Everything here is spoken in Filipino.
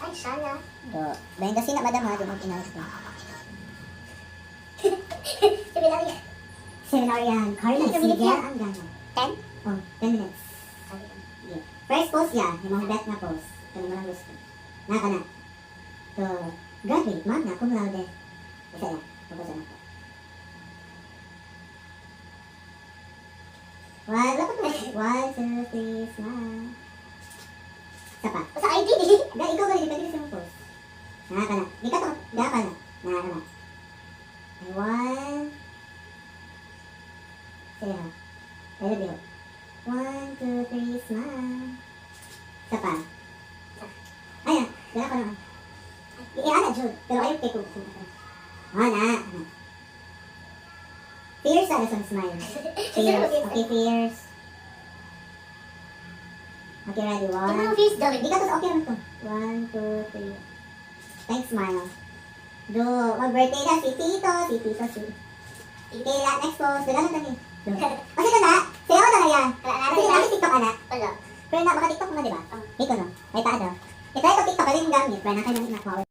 Ay, sana. Do, bayan kasi na madam ha, di mo inalis ko. Seminar yan. Seminar yan. Carla, Minutes sige, yan. ang gano'n. 10? Oh, 10 minutes. Yeah. First post yan, yung mga bet na post. Kung mo lang gusto. Naka na. So, graduate, magna, cum laude. Isa yan. Pagkasa na ko. One, two, three, smile. Isa pa. Sa ID, di. Ikaw ba, hindi pwede sa mong post. Naka na. Di ka to. Naka na. Naka na. One. Sige ha. Pwede biho. One, two, three, smile. Isa pa. Ayan. Dala ko naman. Iana, Jude. Pero ayaw kay kung na. Fierce na sa smile. Fierce. Okay, fierce. Okay, ready? Ito One. yung face daw. Di ka to. Okay naman to. One, two, three. Thanks, smile. Do. Mag-birthday na si Tito. Si Tito, si Kaya, next post. Dala na tani. Kasi ito na. Sayo ko na yan. Kasi namin TikTok, anak. Wala. Pero na, baka TikTok mo na, di ba? Ito no. May taado. Ito TikTok. Kasi yung gamit. Pero na kayo namin nakuha.